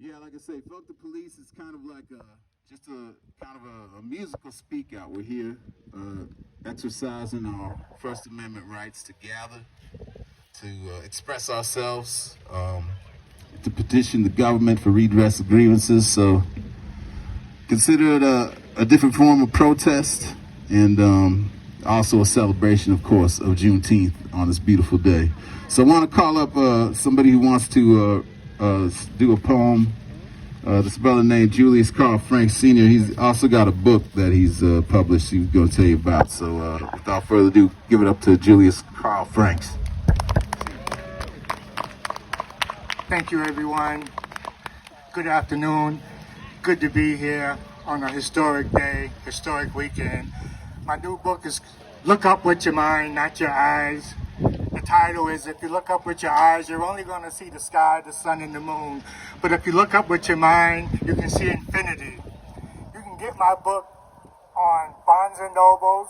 Yeah, like I say, Fuck the Police is kind of like just a kind of a musical speak out. We're here exercising our First Amendment rights to gather, to express ourselves, to petition the government for redress of grievances. So consider it a different form of protest and also a celebration, of course, of Juneteenth on this beautiful day. So I want to call up somebody who wants to do a poem. This brother named Julius Carl Franks Sr. He's also got a book that he's published he's going to tell you about. So without further ado, give it up to Julius Carl Franks. Thank you, everyone. Good afternoon. Good to be here on a historic day, historic weekend. My new book is Look Up With Your Mind, Not Your Eyes. The title is, if you look up with your eyes, you're only going to see the sky, the sun, and the moon. But if you look up with your mind, you can see infinity. You can get my book on Barnes & Nobles,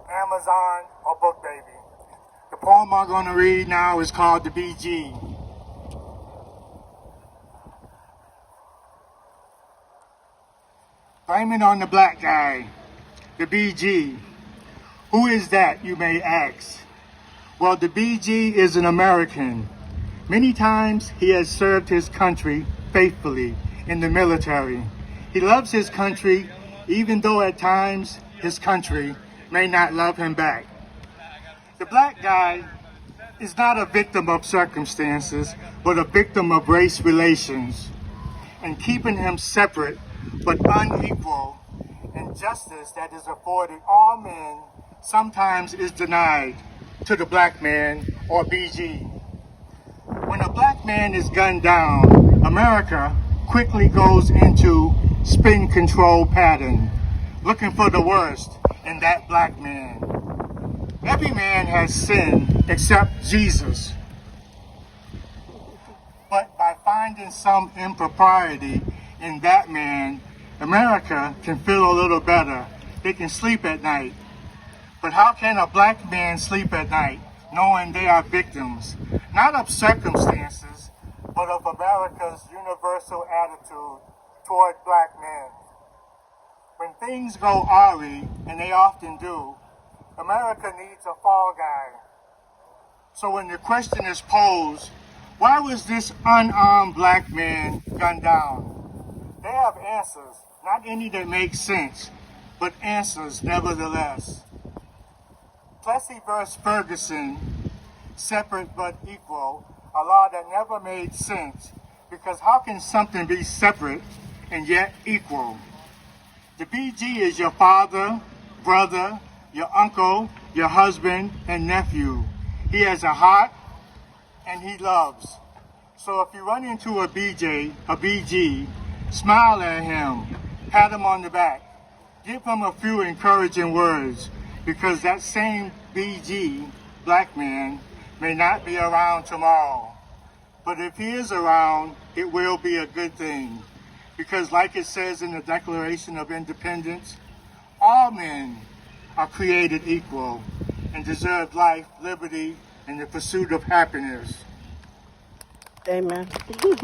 Amazon, or BookBaby. The poem I'm going to read now is called The BG. Blame it on the black guy, the BG. Who is that, you may ask? Well, the BG is an American. Many times he has served his country faithfully in the military. He loves his country, even though at times his country may not love him back. The black guy is not a victim of circumstances, but a victim of race relations. And keeping him separate but unequal, injustice that is afforded all men sometimes is denied to the black man or BG. When a black man is gunned down, America quickly goes into spin control pattern, looking for the worst in that black man. Every man has sinned except Jesus. But by finding some impropriety in that man, America can feel a little better. They can sleep at night. But how can a black man sleep at night knowing they are victims, not of circumstances, but of America's universal attitude toward black men? When things go awry, and they often do, America needs a fall guy. So when the question is posed, why was this unarmed black man gunned down? They have answers, not any that make sense, but answers nevertheless. Plessy versus Ferguson, separate but equal, a law that never made sense, because how can something be separate and yet equal? The BG is your father, brother, your uncle, your husband, and nephew. He has a heart and he loves. So if you run into a BG, smile at him, pat him on the back, give him a few encouraging words, because that same BG, black man, may not be around tomorrow. But if he is around, it will be a good thing. Because like it says in the Declaration of Independence, all men are created equal and deserve life, liberty, and the pursuit of happiness. Amen.